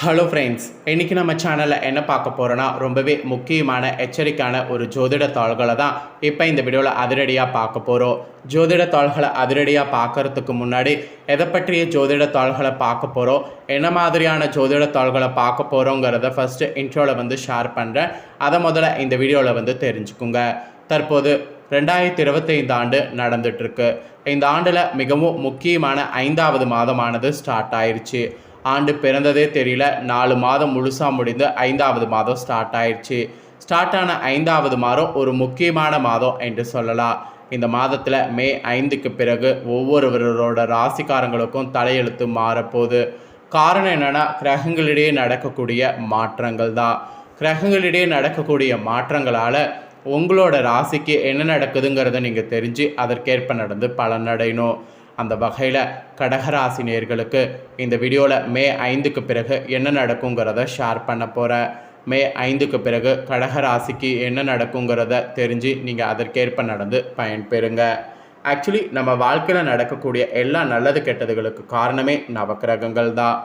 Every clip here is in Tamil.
ஹலோ ஃப்ரெண்ட்ஸ், இன்றைக்கி நம்ம சேனலில் என்ன பார்க்க போகிறோன்னா ரொம்பவே முக்கியமான எச்சரிக்கையான ஒரு ஜோதிட தாள்களை தான் இப்போ இந்த வீடியோவில் அதிரடியாக பார்க்க போகிறோம். ஜோதிட தாள்களை அதிரடியாக பார்க்குறதுக்கு முன்னாடி எதை பற்றிய ஜோதிட தாள்களை பார்க்க போகிறோம், என்ன மாதிரியான ஜோதிட தாள்களை பார்க்க போகிறோங்கிறத ஃபஸ்ட்டு இன்ட்ரோவில் ஷேர் பண்ணுறேன். அதை முதல்ல இந்த வீடியோவில் தெரிஞ்சுக்குங்க. தற்போது 2025 ஆண்டு நடந்துகிட்ருக்கு. இந்த ஆண்டில் மிகவும் முக்கியமான 5வது மாதமானது ஸ்டார்ட் ஆயிடுச்சு. ஆண்டு பிறந்ததே தெரியல, 4 மாதம் முழுசாக முடிந்து 5வது மாதம் ஸ்டார்ட் ஆயிடுச்சு. ஸ்டார்ட் ஆன 5வது மாதம் ஒரு முக்கியமான மாதம் என்று சொல்லலாம். இந்த மாதத்தில் மே 5க்கு பிறகு ஒவ்வொருவரோட ராசிக்காரங்களுக்கும் தலையெழுத்து மாறப்போகுது. காரணம் என்னென்னா, கிரகங்களிடையே நடக்கக்கூடிய மாற்றங்கள் தான். கிரகங்களிடையே நடக்கக்கூடிய மாற்றங்களால் உங்களோட ராசிக்கு என்ன நடக்குதுங்கிறத நீங்கள் தெரிஞ்சு அதற்கேற்ப நடந்து பலனடையணும். அந்த வகையில் கடகராசி நேயர்களுக்கு இந்த வீடியோவில் மே 5க்கு பிறகு என்ன நடக்குங்கிறத ஷேர் பண்ண போகிறேன். மே 5க்கு பிறகு கடகராசிக்கு என்ன நடக்குங்கிறத தெரிஞ்சு நீங்கள் அதற்கேற்ப நடந்து பயன்பெறுங்க. ஆக்சுவலி நம்ம வாழ்க்கையில் நடக்கக்கூடிய எல்லா நல்லது கெட்டதுகளுக்கு காரணமே நவக்கிரகங்கள் தான்.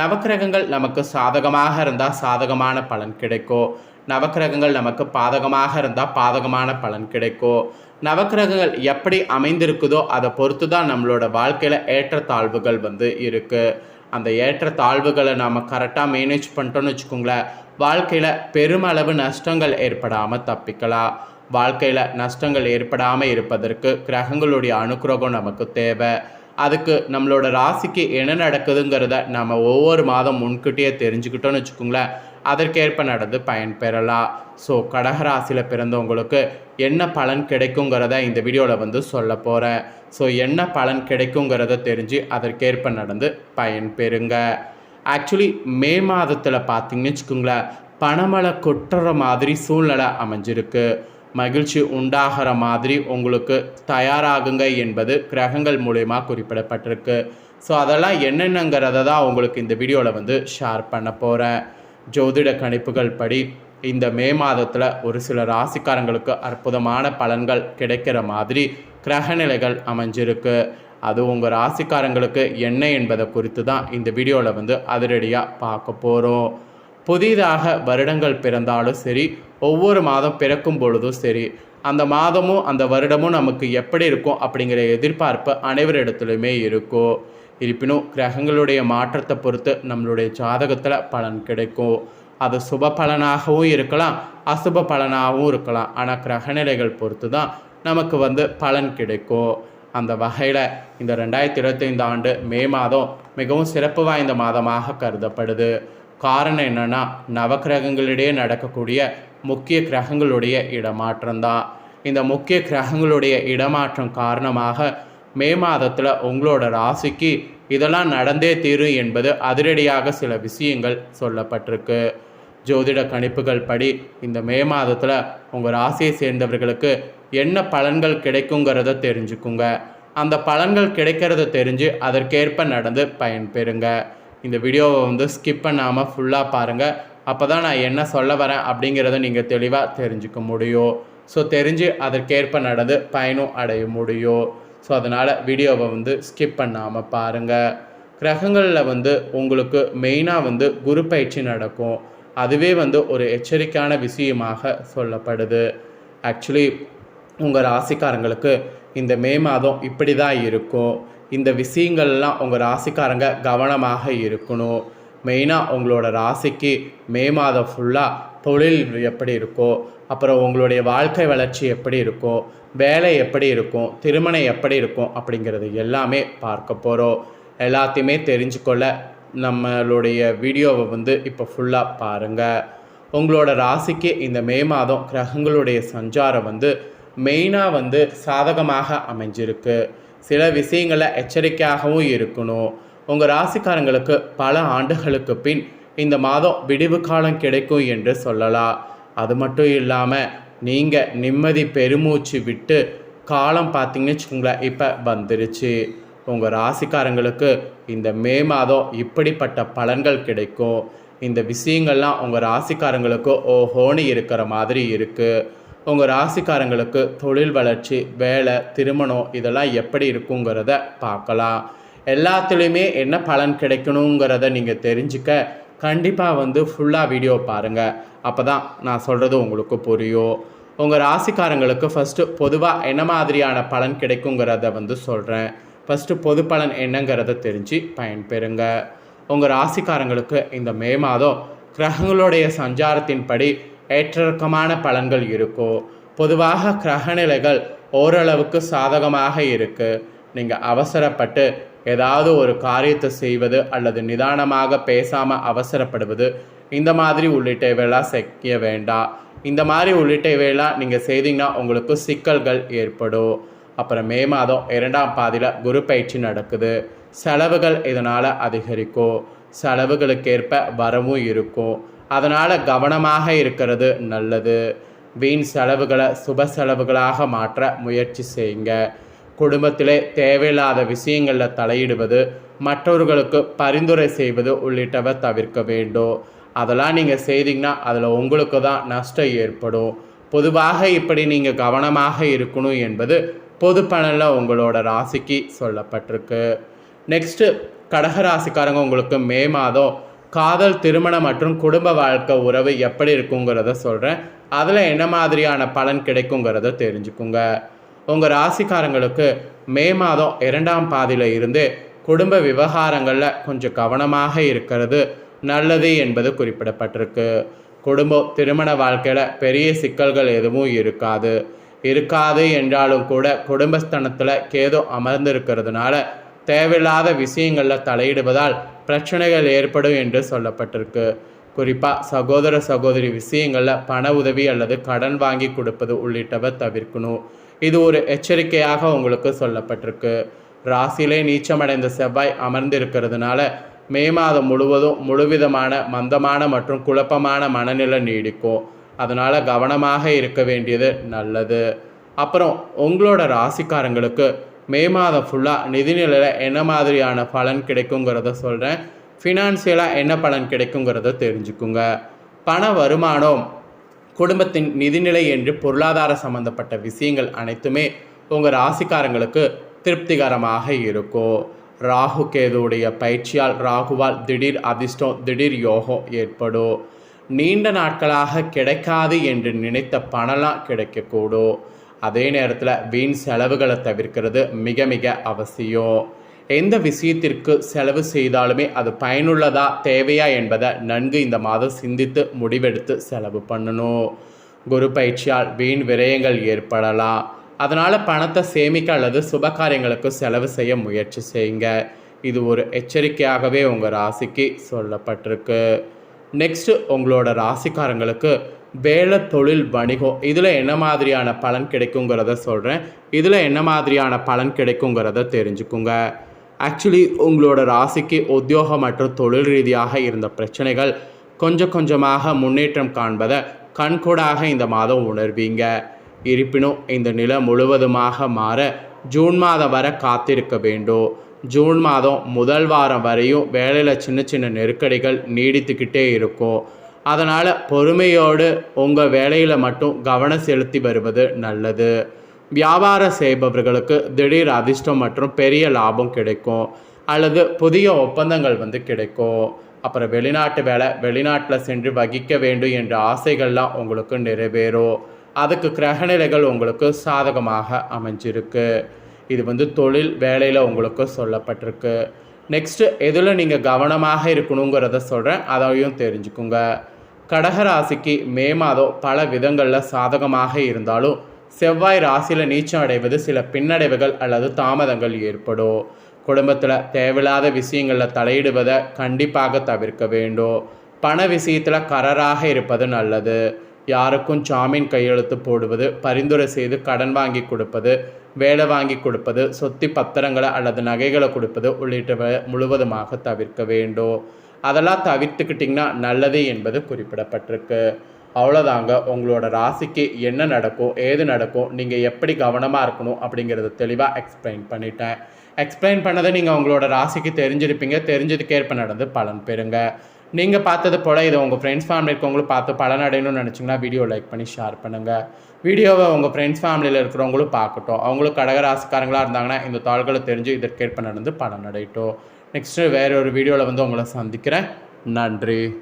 நவக்கிரகங்கள் நமக்கு சாதகமாக இருந்தால் சாதகமான பலன் கிடைக்கும். நவக்கிரகங்கள் நமக்கு பாதகமாக இருந்தால் பாதகமான பலன் கிடைக்கும். நவக்கிரகங்கள் எப்படி அமைந்திருக்குதோ அதை பொறுத்து தான் நம்மளோட வாழ்க்கையில் ஏற்றத்தாழ்வுகள் இருக்குது. அந்த ஏற்றத்தாழ்வுகளை நாம் கரெக்டாக மேனேஜ் பண்ணிட்டோன்னு வச்சுக்கோங்களேன், வாழ்க்கையில் பெருமளவு நஷ்டங்கள் ஏற்படாமல் தப்பிக்கலாம். வாழ்க்கையில் நஷ்டங்கள் ஏற்படாமல் இருப்பதற்கு கிரகங்களுடைய அனுக்கிரகம் நமக்கு தேவை. அதுக்கு நம்மளோட ராசிக்கு என்ன நடக்குதுங்கிறத நம்ம ஒவ்வொரு மாதம் முன்கூட்டியே தெரிஞ்சுக்கிட்டோன்னு வச்சுக்கோங்களேன், அதற்கேற்ப நடந்து பயன்பெறலாம். ஸோ கடகராசியில் பிறந்தவங்களுக்கு என்ன பலன் கிடைக்குங்கிறத இந்த வீடியோவில் சொல்ல போகிறேன். ஸோ என்ன பலன் கிடைக்குங்கிறத தெரிஞ்சு அதற்கேற்ப நடந்து பயன்பெறுங்க. ஆக்சுவலி மே மாதத்தில் பார்த்திங்கன்னு வச்சுக்கோங்களேன், பணமழை கொட்டுற மாதிரி சூழ்நிலை அமைஞ்சிருக்கு. மகிழ்ச்சி உண்டாகிற மாதிரி உங்களுக்கு தயாராகுங்க என்பது கிரகங்கள் மூலயமா குறிப்பிடப்பட்டிருக்கு. ஸோ அதெல்லாம் என்னென்னங்கிறத தான் உங்களுக்கு இந்த வீடியோவில் ஷேர் பண்ண போகிறேன். ஜோதிட கணிப்புகள் படி இந்த மே மாதத்தில் ஒரு சில ராசிக்காரங்களுக்கு அற்புதமான பலன்கள் கிடைக்கிற மாதிரி கிரகநிலைகள் அமைஞ்சிருக்கு. அது உங்கள் ராசிக்காரங்களுக்கு என்ன என்பதை குறித்து தான் இந்த வீடியோவில் அதிரடியாக பார்க்க போகிறோம். புதிதாக வருடங்கள் பிறந்தாலும் சரி, ஒவ்வொரு மாதம் பிறக்கும் பொழுதும் சரி, அந்த மாதமும் அந்த வருடமும் நமக்கு எப்படி இருக்கும் அப்படிங்கிற எதிர்பார்ப்பு அனைவரிடத்துலையுமே இருக்கும். இருப்பினும் கிரகங்களுடைய மாற்றத்தை பொறுத்து நம்மளுடைய ஜாதகத்தில் பலன் கிடைக்கும். அது சுப பலனாகவும் இருக்கலாம், அசுப பலனாகவும் இருக்கலாம். ஆனால் கிரகநிலைகள் பொறுத்து தான் நமக்கு பலன் கிடைக்கும். அந்த வகையில் இந்த 2025 ஆண்டு மே மாதம் மிகவும் சிறப்பு வாய்ந்த மாதமாக கருதப்படுது. காரணம் என்னென்னா, நவக்கிரகங்களிடையே நடக்கக்கூடிய முக்கிய கிரகங்களுடைய இடமாற்றம் தான். இந்த முக்கிய கிரகங்களுடைய இடமாற்றம் காரணமாக மே மாதத்தில் உங்களோட ராசிக்கு இதெல்லாம் நடந்தே தீரும் என்பது அதிரடியாக சில விஷயங்கள் சொல்லப்பட்டிருக்கு. ஜோதிட கணிப்புகள் படி இந்த மே மாதத்தில் உங்கள் ராசியை சேர்ந்தவர்களுக்கு என்ன பலன்கள் கிடைக்குங்கிறத தெரிஞ்சுக்குங்க. அந்த பலன்கள் கிடைக்கிறத தெரிஞ்சு அதற்கேற்ப நடந்து பயன்பெறுங்க. இந்த வீடியோவை ஸ்கிப் பண்ணாமல் ஃபுல்லாக பாருங்கள். அப்போ தான் நான் என்ன சொல்ல வரேன் அப்படிங்கிறத நீங்கள் தெளிவாக தெரிஞ்சுக்க முடியும். ஸோ தெரிஞ்சு அதற்கேற்ப நடந்து பயனும் அடைய முடியும். ஸோ அதனால் வீடியோவை ஸ்கிப் பண்ணாமல் பாருங்கள். கிரகங்களில் உங்களுக்கு மெயினாக குரு பயிற்சி நடக்கும். அதுவே ஒரு எச்சரிக்கையான விஷயமாக சொல்லப்படுது. ஆக்சுவலி உங்கள் ராசிக்காரங்களுக்கு இந்த மே மாதம் இப்படி தான் இருக்கும். இந்த விஷயங்கள்லாம் உங்கள் ராசிக்காரங்க கவனமாக இருக்கணும். மெயினாக உங்களோட ராசிக்கு மே மாதம் ஃபுல்லாக தொழில் எப்படி இருக்கோ, அப்புறம் உங்களுடைய வாழ்க்கை வளர்ச்சி எப்படி இருக்கும், வேலை எப்படி இருக்கும், திருமணம் எப்படி இருக்கும் அப்படிங்கிறது எல்லாமே பார்க்க போகிறோம். எல்லாத்தையுமே தெரிஞ்சுக்கொள்ள நம்மளுடைய வீடியோவை இப்போ ஃபுல்லாக பாருங்கள். உங்களோட ராசிக்கு இந்த மே மாதம் கிரகங்களுடைய சஞ்சாரம் மெயினாக சாதகமாக அமைஞ்சிருக்கு. சில விஷயங்களில் எச்சரிக்கையாகவும் இருக்கணும். உங்கள் ராசிக்காரங்களுக்கு பல ஆண்டுகளுக்கு பின் இந்த மாதம் விடிவு காலம் கிடைக்கும் என்று சொல்லலாம். அது மட்டும் இல்லாமல் நீங்கள் நிம்மதி பெருமூச்சு விட்டு காலம் பார்த்திங்கன்னு வச்சுக்கோங்களேன் இப்போ வந்துருச்சு. உங்கள் ராசிக்காரங்களுக்கு இந்த மே மாதம் இப்படிப்பட்ட பலன்கள் கிடைக்கும். இந்த விஷயங்கள்லாம் உங்கள் ராசிக்காரங்களுக்கு ஓஹோன்னு இருக்கிற மாதிரி இருக்குது. உங்கள் ராசிக்காரங்களுக்கு தொழில் வளர்ச்சி, வேலை, திருமணம் இதெல்லாம் எப்படி இருக்குங்கிறத பார்க்கலாம். எல்லாத்துலேயுமே என்ன பலன் கிடைக்கணுங்கிறத நீங்கள் தெரிஞ்சுக்க கண்டிப்பாக வந்து ஃபுல்லாக வீடியோ பாருங்கள். அப்போ தான் நான் சொல்கிறது உங்களுக்கு புரியும். உங்கள் ராசிக்காரங்களுக்கு ஃபஸ்ட்டு பொதுவாக என்ன மாதிரியான பலன் கிடைக்குங்கிறத வந்து சொல்கிறேன். ஃபஸ்ட்டு பொது பலன் என்னங்கிறத தெரிஞ்சு பயன்பெறுங்க. உங்கள் ராசிக்காரங்களுக்கு இந்த மே மாதம் கிரகங்களுடைய சஞ்சாரத்தின்படி ஏற்றிறக்கமான பலன்கள் இருக்கும். பொதுவாக கிரகநிலைகள் ஓரளவுக்கு சாதகமாக இருக்குது. நீங்கள் அவசரப்பட்டு ஏதாவது ஒரு காரியத்தை செய்வது அல்லது நிதானமாக பேசாமல் அவசரப்படுவது இந்த மாதிரி உள்ளிட்டவையெல்லாம் செய்ய வேண்டாம். இந்த மாதிரி உள்ளிட்டவையெல்லாம் நீங்கள் செய்தீங்கன்னா உங்களுக்கு சிக்கல்கள் ஏற்படும். அப்புறம் மே மாதம் 2ஆம் பாதியில் குரு பயிற்சி நடக்குது. செலவுகள் இதனால் அதிகரிக்கும். செலவுகளுக்கேற்ப வரவும் இருக்கும். அதனால் கவனமாக இருக்கிறது நல்லது. வீண் செலவுகளை சுப செலவுகளாக மாற்ற முயற்சி செய்யுங்க. குடும்பத்திலே தேவையில்லாத விஷயங்களில் தலையிடுவது, மற்றவர்களுக்கு பரிந்துரை செய்வது உள்ளிட்டவை தவிர்க்க வேண்டும். அதெல்லாம் நீங்கள் செய்தீங்கன்னா அதில் உங்களுக்கு தான் நஷ்டம் ஏற்படும். பொதுவாக இப்படி நீங்கள் கவனமாக இருக்கணும் என்பது பொது பலனில் உங்களோட ராசிக்கு சொல்லப்பட்டிருக்கு. நெக்ஸ்ட்டு கடகராசிக்காரங்க, உங்களுக்கு மே மாதம் காதல், திருமணம் மற்றும் குடும்ப வாழ்க்கை உறவு எப்படி இருக்குங்கிறத சொல்கிறேன். அதில் என்ன மாதிரியான பலன் கிடைக்குங்கிறத தெரிஞ்சுக்குங்க. உங்கள் ராசிக்காரங்களுக்கு மே மாதம் 2ஆம் பாதியில் இருந்து குடும்ப விவகாரங்களில் கொஞ்சம் கவனமாக இருக்கிறது நல்லது என்பது குறிப்பிடப்பட்டிருக்கு. குடும்பம் திருமண வாழ்க்கையில் பெரிய சிக்கல்கள் எதுவும் இருக்காது என்றாலும் கூட குடும்பஸ்தானத்தில் கேது அமர்ந்திருக்கிறதுனால தேவையில்லாத விஷயங்களில் தலையிடுவதால் பிரச்சனைகள் ஏற்படும் என்று சொல்லப்பட்டிருக்கு. குறிப்பாக சகோதர சகோதரி விஷயங்களில் பண உதவி அல்லது கடன் வாங்கி கொடுப்பது உள்ளிட்டவை தவிர்க்கணும். இது ஒரு எச்சரிக்கையாக உங்களுக்கு சொல்லப்பட்டிருக்கு. ராசியிலே நீச்சமடைந்த செவ்வாய் அமர்ந்திருக்கிறதுனால மே மாதம் முழுவதும் முழுவிதமான மந்தமான மற்றும் குழப்பமான மனநிலை நீடிக்கும். அதனால் கவனமாக இருக்க வேண்டியது நல்லது. அப்புறம் உங்களோட ராசிக்காரங்களுக்கு மே மாதம் ஃபுல்லாக நிதிநிலையில் என்ன மாதிரியான பலன் கிடைக்குங்கிறத சொல்கிறேன். ஃபினான்சியலாக என்ன பலன் கிடைக்குங்கிறத தெரிஞ்சுக்குங்க. பண வருமானம், குடும்பத்தின் நிதிநிலை என்று பொருளாதார சம்பந்தப்பட்ட விஷயங்கள் அனைத்துமே உங்கள் ராசிக்காரங்களுக்கு திருப்திகரமாக இருக்கும். ராகு கேதுவுடைய பயிற்சியால் ராகுவால் திடீர் அதிர்ஷ்டம், திடீர் யோகம் ஏற்படும். நீண்ட நாட்களாக கிடைக்காது என்று நினைத்த பணம்லாம் கிடைக்கக்கூடும். அதே நேரத்தில் வீண் செலவுகளை தவிர்க்கிறது மிக மிக அவசியம். எந்த விஷயத்திற்கு செலவு செய்தாலுமே அது பயனுள்ளதா தேவையா என்பதை நன்கு இந்த மாதம் சிந்தித்து முடிவெடுத்து செலவு பண்ணணும். குரு பயிற்சியால் வீண் விரயங்கள் ஏற்படலாம். அதனால் பணத்தை சேமிக்க அல்லது சுபகாரியங்களுக்கு செலவு செய்ய முயற்சி செய்யுங்க. இது ஒரு எச்சரிக்கையாகவே உங்கள் ராசிக்கு சொல்லப்பட்டிருக்கு. நெக்ஸ்ட்டு உங்களோட ராசிக்காரங்களுக்கு வேலை, தொழில், வணிகம் இதில் என்ன மாதிரியான பலன் கிடைக்குங்கிறத சொல்கிறேன். இதில் என்ன மாதிரியான பலன் கிடைக்குங்கிறத தெரிஞ்சுக்குங்க. ஆக்சுவலி உங்களோட ராசிக்கு உத்தியோகம் மற்றும் தொழில் ரீதியாக இருந்த பிரச்சனைகள் கொஞ்சம் கொஞ்சமாக முன்னேற்றம் காண்பதை கண்கூடாக இந்த மாதம் உணர்வீங்க. இருப்பினும் இந்த நிலை முழுவதுமாக மாற ஜூன் மாதம் வரை காத்திருக்க வேண்டும். ஜூன் மாதம் முதல் வாரம் வரையும் வேலையில் சின்ன சின்ன நெருக்கடிகள் நீடித்துக்கிட்டே இருக்கும். அதனால் பொறுமையோடு உங்கள் வேலையில் மட்டும் கவனம் செலுத்தி வருவது நல்லது. வியாபாரம் செய்பவர்களுக்கு திடீர் அதிர்ஷ்டம் மற்றும் பெரிய லாபம் கிடைக்கும் அல்லது புதிய ஒப்பந்தங்கள் கிடைக்கும். அப்புறம் வெளிநாட்டு வேலை, வெளிநாட்டில் சென்று வகிக்க வேண்டும் என்ற ஆசைகள்லாம் உங்களுக்கு நிறைவேறும். அதுக்கு கிரகநிலைகள் உங்களுக்கு சாதகமாக அமைஞ்சிருக்கு. இது தொழில் வேலையில் உங்களுக்கு சொல்லப்பட்டிருக்கு. நெக்ஸ்ட்டு எதில் நீங்கள் கவனமாக இருக்கணுங்கிறத சொல்கிறேன், அதையும் தெரிஞ்சுக்குங்க. கடகராசிக்கு மே மாதம் பல விதங்களில் சாதகமாக இருந்தாலும் செவ்வாய் ராசியில் நீச்சம் அடைவது சில பின்னடைவுகள் அல்லது தாமதங்கள் ஏற்படும். குடும்பத்தில் தேவையில்லாத விஷயங்களில் தலையிடுவதை கண்டிப்பாக தவிர்க்க வேண்டும். பண விஷயத்தில் கராராக இருப்பது நல்லது. யாருக்கும் ஜாமீன் கையெழுத்து போடுவது, பரிந்துரை செய்து கடன் வாங்கி கொடுப்பது, வேலை வாங்கி கொடுப்பது, சொத்து பத்திரங்களை அல்லது நகைகளை கொடுப்பது உள்ளிட்டவை முழுவதுமாக தவிர்க்க வேண்டும். அதெல்லாம் தவிர்த்துக்கிட்டிங்கன்னா நல்லது என்பது குறிப்பிடப்பட்டிருக்கு. அவ்வளோதாங்க. உங்களோட ராசிக்கு என்ன நடக்கும், ஏது நடக்கும், நீங்கள் எப்படி கவனமாக இருக்கணும் அப்படிங்கிறத தெளிவாக எக்ஸ்பிளைன் பண்ணிட்டேன். எக்ஸ்பிளைன் பண்ணதை நீங்கள் உங்களோட ராசிக்கு தெரிஞ்சிருப்பீங்க. தெரிஞ்சதுக்கேற்ப நடந்து பலன் பெறுங்க. நீங்கள் பார்த்தது போல் இதை உங்கள் ஃப்ரெண்ட்ஸ் ஃபேமிலி இருக்கவங்களும் பார்த்து பலன் அடையணும்னு நினச்சிங்கன்னா வீடியோ லைக் பண்ணி ஷேர் பண்ணுங்கள். வீடியோவை உங்கள் ஃப்ரெண்ட்ஸ் ஃபேமிலியில் இருக்கிறவங்களும் பார்க்கட்டும். அவங்களும் கடகராசிக்காரங்களாக இருந்தாங்கன்னா இந்த தாள்களை தெரிஞ்சு இதற்கேற்ப நடந்து பலன் அடையட்டும். நெக்ஸ்ட்டு வேறு ஒரு வீடியோவில் உங்களை சந்திக்கிறேன். நன்றி.